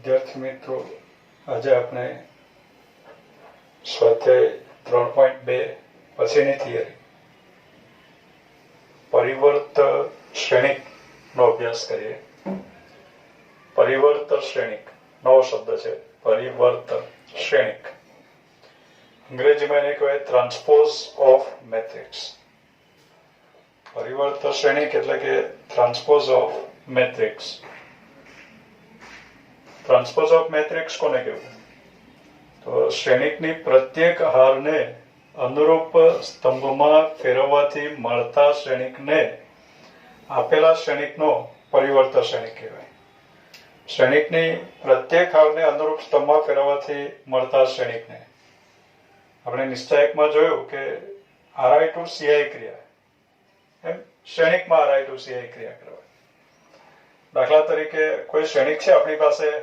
વિદ્યાર્થી મિત્રો, આજે આપણે સ્વાધ્યાય 3.2 પછીની થિયરી પરિવર્ત શ્રેણિકનો અભ્યાસ કરીએ. પરિવર્ત શ્રેણિક નવો શબ્દ છે. પરિવર્ત શ્રેણિક અંગ્રેજીમાં એને કહેવાય ટ્રાન્સપોઝ ઓફ મેટ્રિક્સ. પરિવર્ત શ્રેણિક એટલે કે transpose of matrix. Transpose of matrix કોને કહેવું? તો શ્રેણિકની પ્રત્યેક હારને અનુરૂપ સ્તંભમાં ફેરવવાથી મળતા શ્રેણિકને આપેલા શ્રેણિકનો પરિવર્ત શ્રેણિક કહેવાય. શ્રેણિકની પ્રત્યેક હારને અનુરૂપ સ્તંભમાં ફેરવવાથી મળતા શ્રેણિકને આપણે નિશ્ચાયકમાં જોયું કે RI to CI ક્રિયા, એમ શ્રેણિકમાં RI to CI ક્રિયા કરવાય. દાખલા તરીકે કોઈ શ્રેણિક છે આપણી પાસે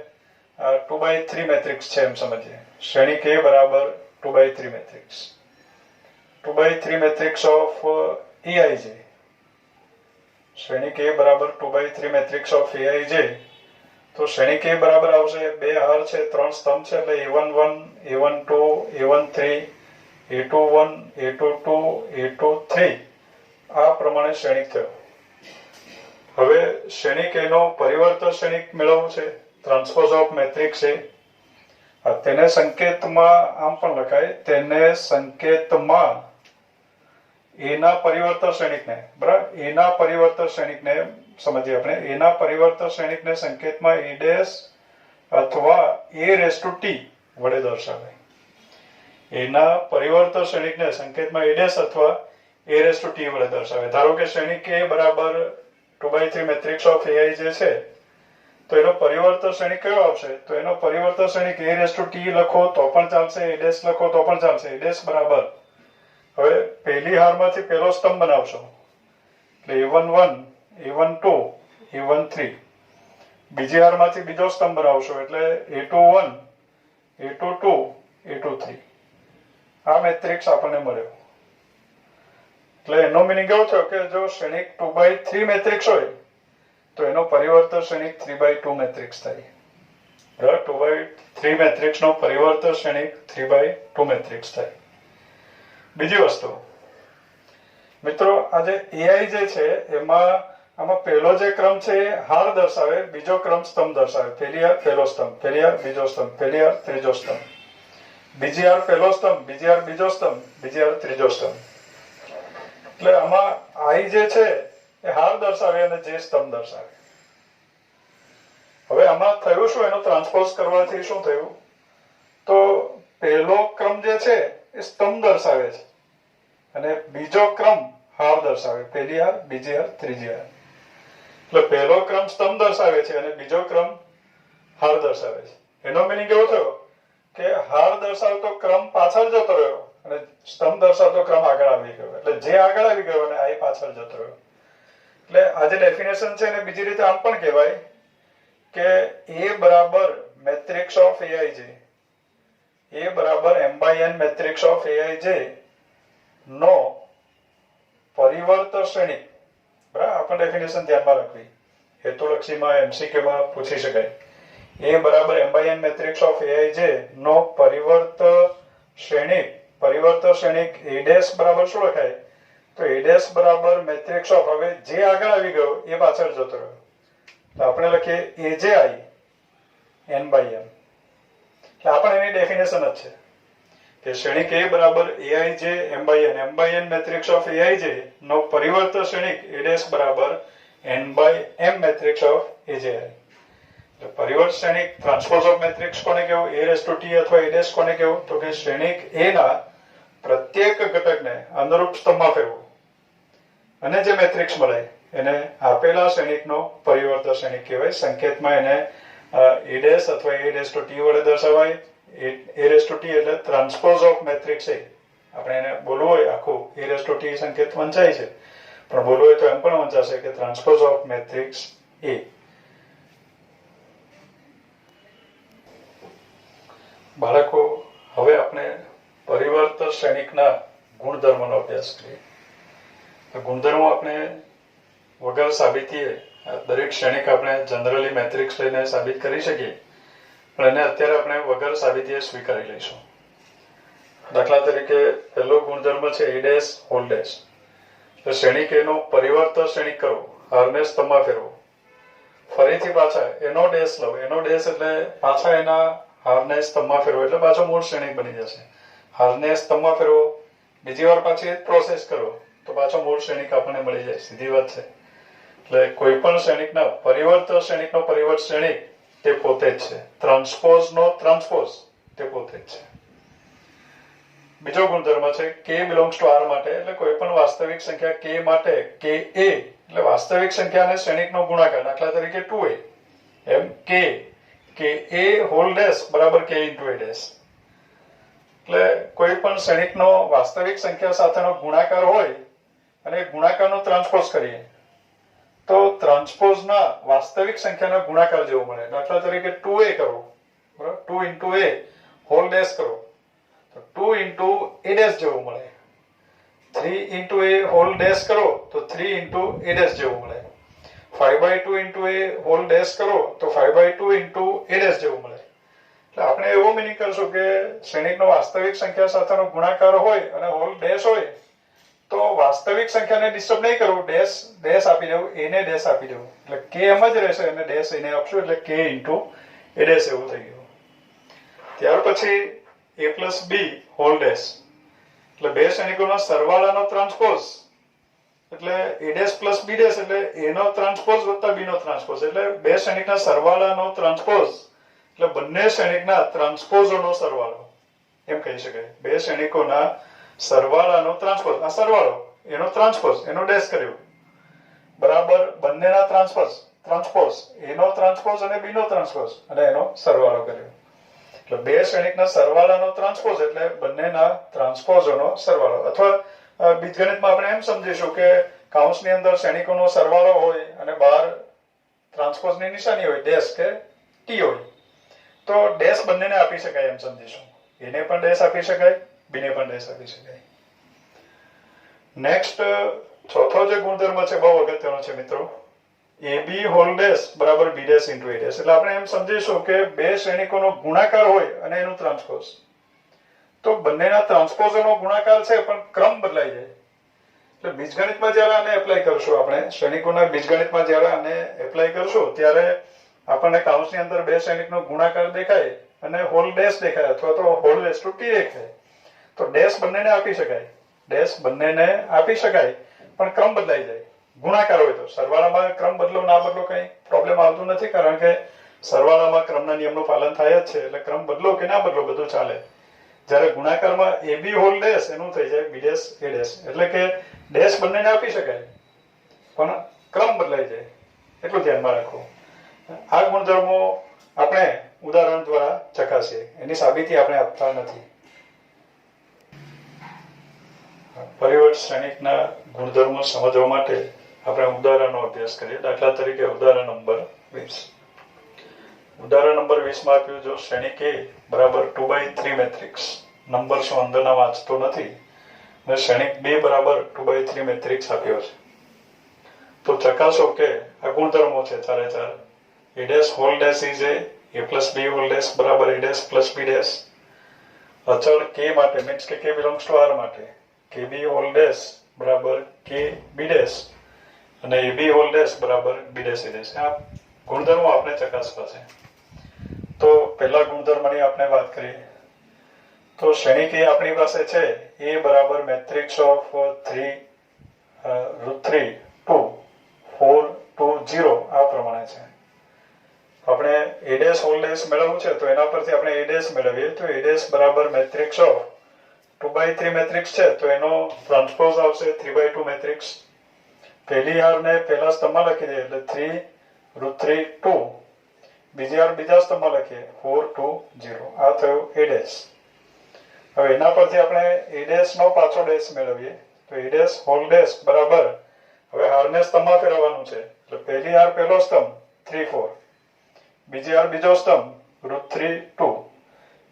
2/3 મેટ્રિક્સ છે એમ સમજીએ. શ્રેણિક A બરાબર 2/3 મેટ્રિક્સ. 2/3 matrix of EIJ. શ્રેણિક A બરાબર 2/3 મેટ્રિક્સ ઓફ EIJ. તો શ્રેણિક A બરાબર આવશે, બે હાર છે, ત્રણ સ્તંભ છે, એટલે A11, A12, A13, A21, A22, A23 આ પ્રમાણે શ્રેણિક થયો. હવે શ્રેણિક A નો પરિવર્ત શ્રેણિક મેળવવું છે, ટ્રાન્સપોઝ ઓફ મેટ્રિક્સ A. તેને સંકેતમાં આમ પણ લખાય, તેને સંકેતમાં એના પરિવર્ત શ્રેણિકને, બરાબર, એના પરિવર્ત શ્રેણિકને સમજીએ આપણે. એના પરિવર્ત શ્રેણિકને સંકેતમાં E' અથવા A⁻T વડે દર્શાવાય. એના પરિવર્ત શ્રેણિકને સંકેતમાં A' અથવા A⁻T વડે દર્શાવાય. ધારો કે શ્રેણિક A બરાબર 2/3 મેટ્રિક્સ ઓફ AI જે છે, તો એનો પરિવર્ત શ્રેણિક કયો આવશે? તો એનો પરિવર્ત શ્રેણિક A⁻T લખો તો પણ ચાલશે, A' લખો તો પણ ચાલશે. A' બરાબર, હવે પહેલી હારમાંથી પહેલો સ્તંભ બનાવશો એટલે A11, A12, A13. બીજી હારમાંથી બીજો સ્તંભ બનાવશો એટલે A21, A22, A23. આ મેટ્રિક્સ આપણને મળ્યો. એટલે એનો મિનિંગ એવો થયો કે જો શ્રેણિક 2/3 મેટ્રિક્સ હોય તો એનો પરિવર્ત શ્રેણિક 3/2 મેટ્રિક્સ થાય. 2/3 મેટ્રિક્સનો પરિવર્ત શ્રેણિક 3/2 મેટ્રિક્સ થાય. બીજી વસ્તુ મિત્રો, આ જે AI જે છે એમાં આમાં પહેલો જે ક્રમ છે એ હાર દર્શાવે, બીજો ક્રમ સ્તંભ દર્શાવે. પહેલી હાર પહેલો સ્તંભ, પહેલી હાર બીજો સ્તંભ, પહેલી હાર ત્રીજો સ્તંભ, બીજી હાર પહેલો સ્તંભ, બીજી હાર બીજો સ્તંભ, બીજી હાર ત્રીજો સ્તંભ. એટલે આમાં I જે છે એ હાર દર્શાવે અને જે સ્તંભ દર્શાવે. હવે આમાં થયું શું? એનો ટ્રાન્સપોઝ કરવાથી શું થયું? તો પહેલો ક્રમ જે છે એ સ્તંભ દર્શાવે છે અને બીજો ક્રમ હાર દર્શાવે. પહેલી હાર, બીજી હાર, ત્રીજી હાર. એટલે પહેલો ક્રમ સ્તંભ દર્શાવે છે અને બીજો ક્રમ હાર દર્શાવે છે. એનો મિનિંગ એવો થયો કે હાર દર્શાવતો ક્રમ પાછળ જતો રહ્યો અને સ્તંભ દર્શાવતો ક્રમ આગળ આવી ગયો. એટલે જે આગળ આવી ગયો અને આ પાછળ જતો રહ્યો. એટલે આ જે ડેફિનેશન છે એને બીજી રીતે આમ પણ કહેવાય કે A બરાબર મેટ્રિક્સ ઓફ AIJ, A બરાબર M/N મેટ્રિક્સ ઓફ AIJ નો પરિવર્ત શ્રેણિક. બરાબર, આપણે ડેફિનેશન ધ્યાનમાં રાખવી, હેતુલક્ષીમાં MCQ માં પૂછી શકાય. A બરાબર M/N મેટ્રિક્સ ઓફ AIJ નો પરિવર્ત શ્રેણિક A' બરાબર શું લખાય? તો A' બરાબર મેટ્રિક્સ ઓફ, હવે જે આગળ આવી ગયો એ પાછળ જતો રહ્યો, તો આપણે લખીએ AJI N/M. એટલે આપણે એની ડેફિનેશન જ છે કે શ્રેણિક A બરાબર AIJ M/N matrix of AIJ નો પરિવર્ત શ્રેણિક A' બરાબર N/M મેટ્રિક્સ ઓફ AJI. એટલે પરિવર્ત શ્રેણિક ટ્રાન્સપોઝ ઓફ મેટ્રિક્સ કોને કહેવું? A⁻T અથવા A' કોને કહેવું? તો કે શ્રેણિક A ના પ્રત્યેક ઘટકને અનુરૂપ સ્તંભમાં ફેરવું અને જે મેટ્રિક્સ મળે એને આપેલા શ્રેણિકનો પરિવર્ત શ્રેણિક કહેવાય. સંકેતમાં એને A' અથવા A⁻T વડે દર્શાવાય. A⁻T એટલે ટ્રાન્સપોઝ ઓફ મેટ્રિક્સ A. આપણે એને બોલવું હોય આખું A⁻T સંકેત વંચાય છે, પણ બોલવું હોય તો એમ પણ વંચાશે કે ટ્રાન્સપોઝ ઓફ મેટ્રિક્સ A. બાળકો, હવે આપણે પરિવર્ત શ્રેણિકના ગુણધર્મનો અભ્યાસ કરીએ. ગુણધર્મો આપણે વગર સાબિતીએ દરેક શ્રેણિક આપણે જનરલી મેટ્રિક્સ લઈને સાબિત કરી શકીએ, પણ એને અત્યારે આપણે વગર સાબિતીએ સ્વીકારી લઈશું. દાખલા તરીકે પહેલો ગુણધર્મ છે એ ડેશ હોલ ડેશ. તો શ્રેણિક એનો પરિવર્તન શ્રેણિક કરો, હારને સ્તંભમાં ફેરવો. ફરીથી પાછા એનો ડેશ લો, એનો ડેશ એટલે પાછા એના હારને સ્તંભમાં ફેરવો એટલે પાછો મૂળ શ્રેણિક બની જશે. હારને સ્તંભમાં ફેરવો, બીજી વાર પાછી પ્રોસેસ કરો તો પાછો મૂળ શ્રેણિક આપણને મળી જાય. સીધી વાત છે. એટલે કોઈ પણ શ્રેણિકના પરિવર્ત શ્રેણિકનો પરિવર્ત શ્રેણિક તે પોતે જ છે. ટ્રાન્સપોઝનો ટ્રાન્સપોઝ તે પોતે જ છે. બીજો ગુણધર્મ છે k બિલોંગ્સ ટુ r માટે, એટલે કોઈ પણ વાસ્તવિક સંખ્યા k માટે ka એટલે વાસ્તવિક સંખ્યા અને શ્રેણિકનો ગુણાકાર. દાખલા તરીકે 2a એમ ka હોલ ડેશ બરાબર k ઇન્ટુ a ડેશ. એટલે કોઈ પણ શ્રેણિકનો વાસ્તવિક સંખ્યા સાથેનો ગુણાકાર હોય અને ગુણાકારનો ટ્રાન્સપોઝ કરીએ તો ટ્રાન્સપોઝના વાસ્તવિક સંખ્યાના ગુણાકાર જેવું મળે. દાખલા તરીકે 2a કરો, બરાબર, 2 ઇન્ટુ a હોલ ડેશ કરો તો 2 ઇન્ટુ a ડેશ જેવું મળે. 3 ઇન્ટુ a હોલ ડેશ કરો તો 3 ઇન્ટુ a ડેશ જેવું મળે. 5/2 ઇન્ટુ a હોલ ડેશ કરો તો 5/2 ઇન્ટુ a ડેશ જેવું મળે. એટલે આપણે એવો મિનિંગ કરશું કે શ્રેણિકનો વાસ્તવિક સંખ્યા સાથેનો ગુણાકાર હોય અને હોલ ડેશ હોય તો વાસ્તવિક સંખ્યાને ડિસ્ટર્બ નહીં કરવું, ડેશ આપી દેવું, એને ડેશ આપી દેવું. એટલે k એમ જ રહેશે અને ડેશ એને આપશું એટલે k ઇન્ટુ a ડેશ એવું થઈ ગયું. ત્યાર પછી a plus b whole dash એટલે બે શ્રેણિકોના સરવાળાનો ટ્રાન્સપોઝ એટલે a dash plus b dash એટલે a નો ટ્રાન્સપોઝ વત્તા b નો ટ્રાન્સપોઝ એટલે બે શ્રેણિકના સરવાળાનો ટ્રાન્સપોઝ એટલે બંને શ્રેણિકના ટ્રાન્સપોઝોનો સરવાળો એમ કહી શકાય. બે શ્રેણિકોના સરવાળાનો ટ્રાન્સપોઝ, આ સરવાળો એનો ટ્રાન્સપોઝ એનો ડેશ કર્યો બરાબર બંનેના ટ્રાન્સપોઝ એનો ટ્રાન્સપોઝ અને b નો ટ્રાન્સપોઝ અને એનો સરવાળો કર્યો. એટલે બે શ્રેણિકના સરવાળાનો ટ્રાન્સપોઝ એટલે બંનેના ટ્રાન્સપોઝોનો સરવાળો. અથવા બીજગણિતમાં આપણે એમ સમજીશું કે કૌંસની અંદર શ્રેણિકોનો સરવાળો હોય અને બહાર ટ્રાન્સપોઝની નિશાની હોય ડેશ કે ટી હોય તો ડેશ બંનેને આપી શકાય એમ સમજીશું. એને પણ ડેશ આપી શકાય, બીને પણ ડેશ આપી શકાય. નેક્સ્ટ ચોથો જે ગુણધર્મ છે બહુ અગત્યનો છે મિત્રો, ab હોલ ડેશ બરાબર b dash into a dash. એટલે આપણે એમ સમજીશું કે બે શ્રેણિકોનો ગુણાકાર હોય અને એનું ટ્રાન્સપોઝ તો બંનેના ટ્રાન્સપોઝનો ગુણાકાર છે પણ ક્રમ બદલાઈ જાય. એટલે બીજગણિતમાં જ્યારે આને એપ્લાય કરશું, આપણે શ્રેણિકોના બીજગણિતમાં જ્યારે આને એપ્લાય કરશું ત્યારે આપણને કૌંસની અંદર બે શ્રેણિકનો ગુણાકાર દેખાય અને હોલ ડેશ દેખાય અથવા તો હોલ ડેશ ટુ ટી દેખાય તો ડેશ બંનેને આપી શકાય, ડેશ બંનેને આપી શકાય પણ ક્રમ બદલાઈ જાય. ગુણાકાર હોય તો સરવાળામાં ક્રમ બદલો ના બદલો કઈ પ્રોબ્લેમ આવતું નથી, કારણ કે સરવાળામાં ક્રમના નિયમનું પાલન થાય જ છે એટલે ક્રમ બદલો કે ના બદલો બધું ચાલે. જ્યારે ગુણાકારમાં ab હોલ ડેશ એનું થઈ જાય b ડેશ a ડેશ એટલે કે ડેશ બંનેને આપી શકાય પણ ક્રમ બદલાઈ જાય, એટલું ધ્યાનમાં રાખવું. આ ગુણધર્મો આપણે ઉદાહરણ દ્વારા ચકાસીએ, એની સાબિતી આપણે આપતા નથી. પરિવર્ત શ્રેણિકના ગુણધર્મો સમજવા માટે આપણે ઉદાહરણનો અભ્યાસ કરીએ. દાખલા તરીકે ઉદાહરણ નંબર 20. ઉદાહરણ નંબર 20 માં આપ્યું, જો શ્રેણિક a બરાબર 2/3 મેટ્રિક્સ, નંબર શું અંદરના વાંચતો નથી, અને શ્રેણિક b બરાબર 2/3 મેટ્રિક્સ આપ્યો છે તો ચકાસો કે આ ગુણધર્મો છે ચારે ચાર. a dash whole dash is a plus b whole dash બરાબર a dash plus b dash. અચળ k માટે મીન્સ કે k બિલોંગ્સ ટુ r માટે kb હોલ ડેશ બરાબર kb ડેશ અને ab હોલ ડેશ બરાબર b ડેશ a ડેશ. આ ગુણધર્મો આપણે ચકાસવા છે. તો પહેલા ગુણધર્મની આપણે વાત કરીએ તો શ્રેણિક એ આપણી પાસે છે a બરાબર મેટ્રિક્સ ઓફ 3 √3 2 4 2 0 આ પ્રમાણે છે. આપણે a ડેશ હોલ ડેશ મેળવવું છે તો એના પરથી આપણે a ડેશ મેળવીએ તો a ડેશ બરાબર મેટ્રિક્સ ઓફ 2/3 મેટ્રિક્સ છે તો એનો ટ્રાન્સપોઝ આવશે 3/2 મેટ્રિક્સ. પહેલી હારને પહેલા સ્તંભમાં લખી દઈએ એટલે 3 √3 2, બીજી હાર બીજા સ્તંભમાં લખીએ 4 2 0 આ થયું a ડેશ. હવે એના પરથી આપણે a ડેશ નો પાછો ડેશ મેળવીએ તો a ડેશ હોલ ડેશ બરાબર હવે હારને સ્તંભમાં ફેરવવાનું છે એટલે પહેલી હાર પહેલો સ્તંભ 3 4, બીજી હાર બીજો સ્તંભ √3 2,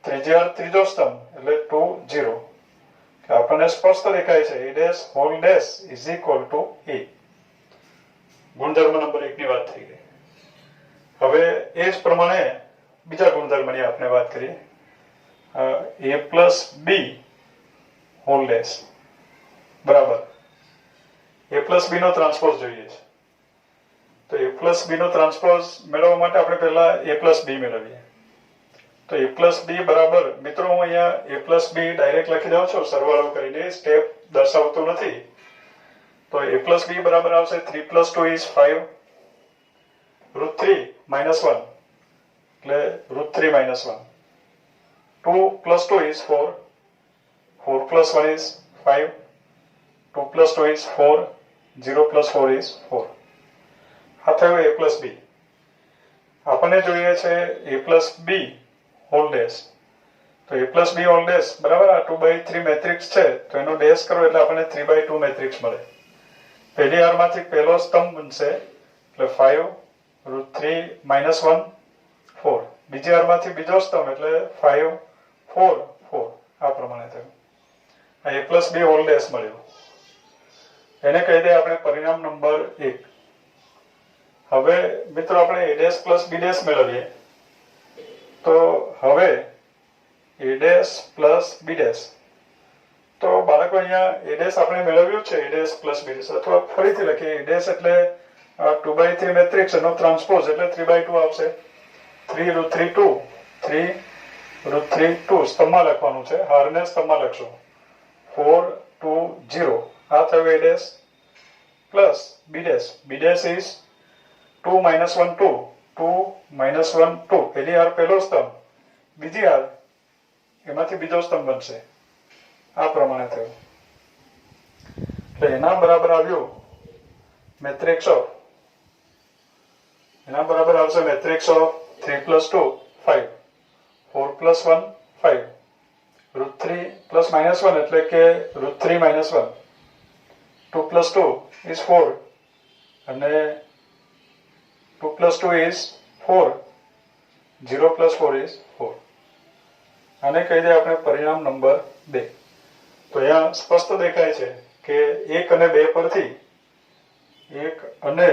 ત્રીજી હાર ત્રીજો સ્તંભ એટલે 2 0. આપણને સ્પષ્ટ દેખાય છે a dash whole dash is equal to a. ગુણધર્મ નંબર 1 ની વાત થઈ ગઈ. હવે એ જ પ્રમાણે બીજા ગુણધર્મની આપણે વાત કરીએ. a plus B whole dash બરાબર a પ્લસ બી નો ટ્રાન્સપોઝ જોઈએ છે. તો a પ્લસ બી નો ટ્રાન્સપોઝ મેળવવા માટે આપણે પહેલા a પ્લસ બી મેળવીએ. તો a પ્લસ બી બરાબર, મિત્રો હું અહીંયા a પ્લસ બી ડાયરેક્ટ લખી દઉં છું સરવાળો કરીને, સ્ટેપ દર્શાવતું નથી. તો a પ્લસ બી બરાબર આવશે 3 પ્લસ 2 ઇઝ 5 √3 minus 1 એટલે √3 minus 1. 2 plus 2 is 4. 4 plus 1 is 5. 2 plus 2 is 4. 0 plus 4 is 4. આ થયું a પ્લસ બી. આપણને જોઈએ છે a plus B whole dash. તો a plus B whole dash બરાબર આ 2/3 મેટ્રિક્સ છે, તો એનો ડેશ કરો એટલે આપણને 3/2 મેટ્રિક્સ મળે. પહેલી હારમાંથી પહેલો સ્તંભ બનશે એટલે 5 √3 minus 1 4. બીજી હારમાંથી બીજો સ્તંભ એટલે 5 4 4. આ પ્રમાણે થયું. આ a plus B whole dash મળ્યો. એને કહી દે આપણે પરિણામ નંબર 1. હવે મિત્રો આપણે a dash plus B dash મેળવીએ. તો હવે a dash plus B dash, તો બાળકો અહીંયા a ડેશ આપણે મેળવ્યું છે, a dash plus B dash, અથવા ફરીથી લખીએ a ડેશ એટલે 2/3 મેટ્રિક્સ એનો ટ્રાન્સપોઝ એટલે 3/2 આવશે. 3 √3 2 3 √3 2 સ્તંભમાં લખવાનું છે, હારને સ્તંભમાં લખશું. 4 2 0. આ થયું a dash plus B dash. B dash is 2 minus 1 2 2 minus 1 2. પહેલી હાર પહેલો સ્તંભ, બીજી હાર એમાંથી બીજો સ્તંભ બનશે. આ પ્રમાણે થયું. એટલે એના બરાબર આવ્યું મેટ્રિક્સ ઓફ, એના બરાબર આવશે matrix of 3 plus 2 5 4 plus 1 5 √3 plus minus 1 એટલે કે √3 minus 1. 2 plus 2 is 4 અને 2 plus 2 is 4. 0 plus 4 is 4. આને કહી દે આપણે પરિણામ નંબર 2. તો અહીંયા સ્પષ્ટ દેખાય છે કે 1 અને 2 પરથી 1 અને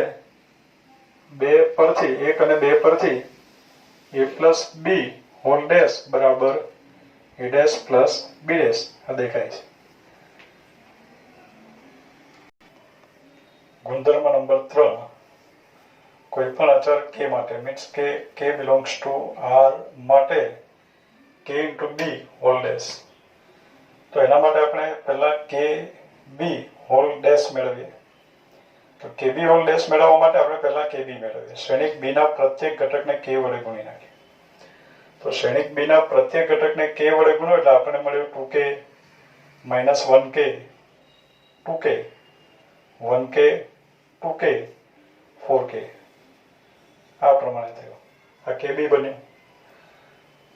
2 પરથી a plus B whole dash બરાબર a dash plus B dash આ દેખાય છે. ગુણધર્મ નંબર 3. કોઈ પણ અચળ k માટે, મીન્સ કે k belongs to r માટે k into b whole dash. તો એના માટે આપણે પહેલા k b હોલ ડેશ મેળવીએ. તો kb હોલ ડેશ મેળવવા માટે આપણે પહેલા kb મેળવીએ. શ્રેણિક b ના પ્રત્યેક ઘટકને k વડે ગુણી નાખીએ. તો શ્રેણિક b ના પ્રત્યેક ઘટકને k વડે ગુણો એટલે આપણને મળ્યું 2k minus 1k 2k 1k 2k 4k. આ પ્રમાણે થયું. આ kb બન્યું.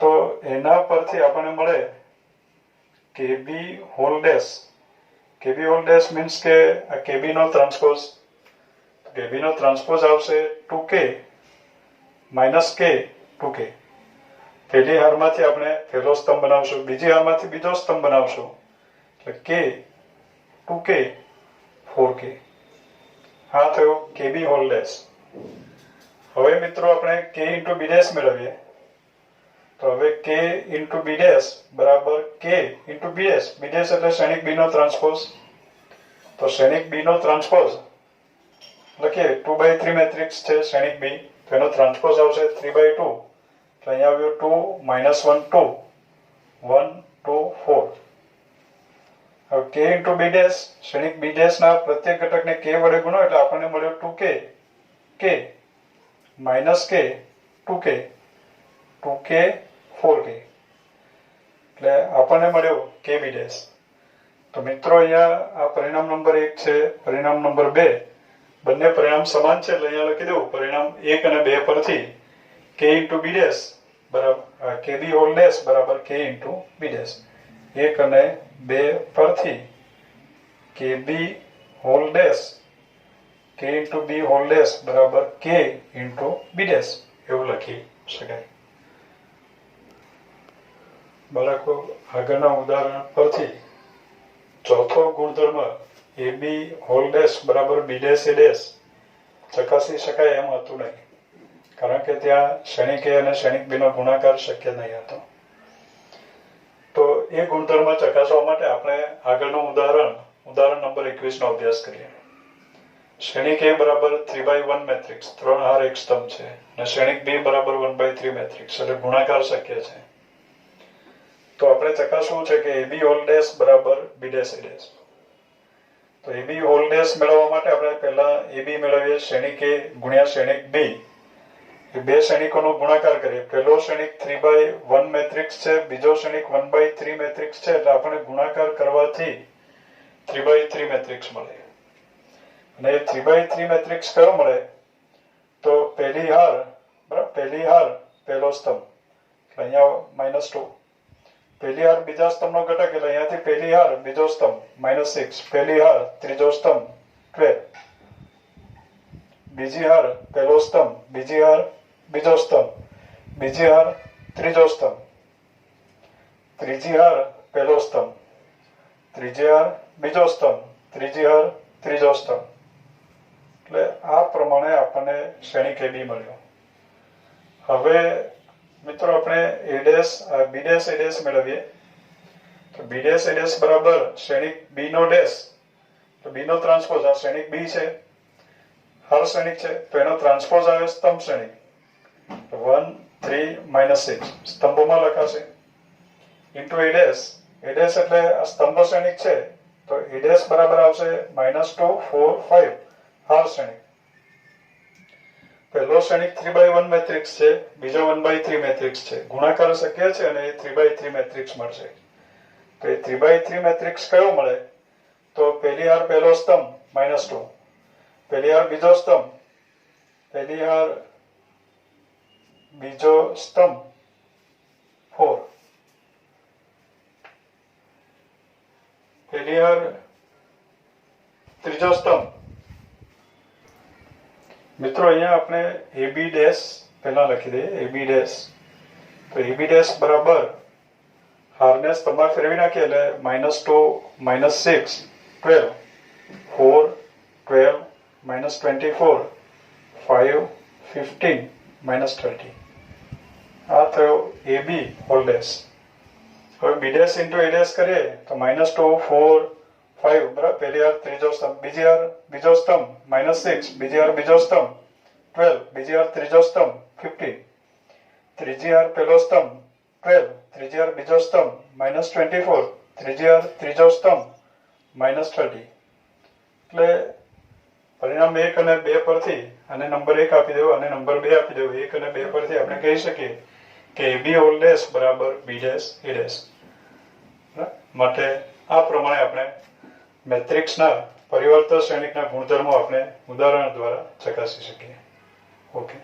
તો એના પરથી આપણને મળે kb whole dash. kb whole dash means કે આ kb નો ટ્રાન્સપોઝ. kb નો ટ્રાન્સપોઝ આવશે 2k minus k 2k. પહેલી હારમાંથી આપણે પહેલો સ્તંભ બનાવશું, બીજી હારમાંથી બીજો સ્તંભ બનાવશું એટલે k 2k 4k. આ થયું kb હોલ ડેશ. હવે મિત્રો આપણે k into b ડેશ મેળવીએ. તો હવે k into b ડેશ બરાબર k into b dash. b dash એટલે શ્રેણિક b નો ટ્રાન્સપોઝ. તો શ્રેણિક b નો ટ્રાન્સપોઝ લખીએ. 2/3 મેટ્રિક્સ છે શ્રેણિક b, તો એનો ટ્રાન્સપોઝ આવશે 3/2. તો અહીંયા આવ્યું 2 minus 1 2 1 2 4. હવે k into b ડેશ, શ્રેણિક b ડેશ ના પ્રત્યેક ઘટકને k વડે ગુણો એટલે આપણને મળ્યો 2k k minus k 2k 2k 4k. એટલે આપણને મળ્યો kb ડેશ. તો મિત્રો અહીંયા આ પરિણામ નંબર 1 છે, પરિણામ નંબર 2. બંને પરિણામ સમાન છે એટલે અહીંયા લખી દઉં પરિણામ 1 અને 2 પરથી k into b ડેશ બરાબર kb હોલ ડેશ બરાબર k into b ડેશ. 1 અને 2 પરથી kb whole dash k into b whole dash બરાબર k into b ડેશ એવું લખી શકાય. બાળકો આગળના ઉદાહરણ પરથી ચોથો ગુણધર્મ ab હોલ ડેશ બરાબર b ડેશ a ડેશ ચકાસી શકાય એમ હતું નહીં, કારણ કે ત્યાં શ્રેણિક A અને શ્રેણિક B નો ગુણાકાર શક્ય નહીં હતો. તો એ ગુણધર્મ ચકાસવા માટે આપણે આગળનું ઉદાહરણ નંબર 21 નો અભ્યાસ કરીએ. શ્રેણિક A બરાબર 3/1 મેટ્રિક્સ 3 હાર એક સ્તંભ છે અને શ્રેણિક B બરાબર 1/3 મેટ્રિક્સ એટલે ગુણાકાર શક્ય છે. તો આપણે ચકાસવું છે કે AB હોલ ડેશ બરાબર B ડેશ A ડેશ. તો AB હોલ ડેશ મેળવવા માટે આપણે પહેલા AB મેળવીએ શ્રેણિક A ગુણ્યા શ્રેણિક B. એ બે શ્રેણિકોનો ગુણાકાર કરીએ. પહેલો શ્રેણિક 3/1 મેટ્રિક્સ છે, બીજો શ્રેણિક 1/3 મેટ્રિક્સ છે, એટલે આપણે ગુણાકાર કરવાથી 3/3 મેટ્રિક્સ મળે. અને એ 3/3 મેટ્રિક્સ કયો મળે? તો પહેલી હાર પહેલો સ્તંભ એટલે અહીંયા -2, પહેલી હાર બીજા સ્તંભનો ઘટક એટલે અહીંયાથી પહેલી હાર બીજો સ્તંભ -6, પહેલી હાર ત્રીજો સ્તંભ 12, બીજી હાર પહેલો સ્તંભ, બીજી હાર બીજો સ્તંભ, બીજી હાર ત્રીજો સ્તંભ, ત્રીજી હાર પહેલો સ્તંભ, ત્રીજી હાર બીજો સ્તંભ, ત્રીજી હાર ત્રીજો સ્તંભ. એટલે આ પ્રમાણે આપણને શ્રેણિક AB મળ્યો. હવે મિત્રો આપણે B ડેશ A ડેશ મેળવીએ. તો B ડેશ A ડેશ બરાબર શ્રેણિક B નો ડેશ, તો B નો ટ્રાન્સપોઝ આ શ્રેણિક B છે, હાર શ્રેણિક છે, તો એનો ટ્રાન્સપોઝ આવે સ્તંભ શ્રેણિક 1 3 -6 સ્તંભોમાં લખાશે ઇન્ટુ A ડેશ એટલે આ સ્તંભ શ્રેણિક છે, તો A ડેશ બરાબર આવશે -2 4 5 હાર શ્રેણિક. પહેલો શ્રેણિક 3/1 મેટ્રિક્સ છે, બીજો 1/3 મેટ્રિક્સ છે, ગુણાકાર શક્ય છે અને એ 3/3 મેટ્રિક્સ મળશે. તો એ 3/3 મેટ્રિક્સ કયો મળે? તો પહેલી હાર પહેલો સ્તંભ -2, પહેલી હાર બીજો સ્તંભ, પહેલી હાર બીજો સ્તંભ 4, પહેલી હાર ત્રીજો સ્તંભ. મિત્રો અહીંયા આપણે AB ડેશ પહેલા લખી દઈએ AB ડેશ. તો AB ડેશ બરાબર હારને સ્તંભમાં ફેરવી નાખીએ એટલે -2 -6 12 4 12 -24 5 15 -30. આ થયો AB હોલ ડેશ. હવે B dash into A dash કરીએ તો -2 4 5 બરાબર પહેલી હાર ત્રીજો સ્તંભ, બીજી હાર બીજો સ્તંભ -6, બીજી હાર બીજો સ્તંભ 12, બીજી હાર ત્રીજો સ્તંભ 15, ત્રીજી હાર પહેલો સ્તંભ 12, ત્રીજી હાર બીજો સ્તંભ -24, ત્રીજી હાર ત્રીજો સ્તંભ -30. એટલે પરિણામ 1 અને 2 પરથી અને નંબર 1 આપી દેવો અને નંબર 2 આપી દેવો. 1 અને 2 પરથી આપણે કહી શકીએ કે AB હોલ ડેશ બરાબર B ડેશ A ડેશ. માટે આ પ્રમાણે આપણે મેટ્રિક્સના પરિવર્તન શ્રેણિકના ગુણધર્મો આપણે ઉદાહરણ દ્વારા ચકાસી શકીએ. ઓકે.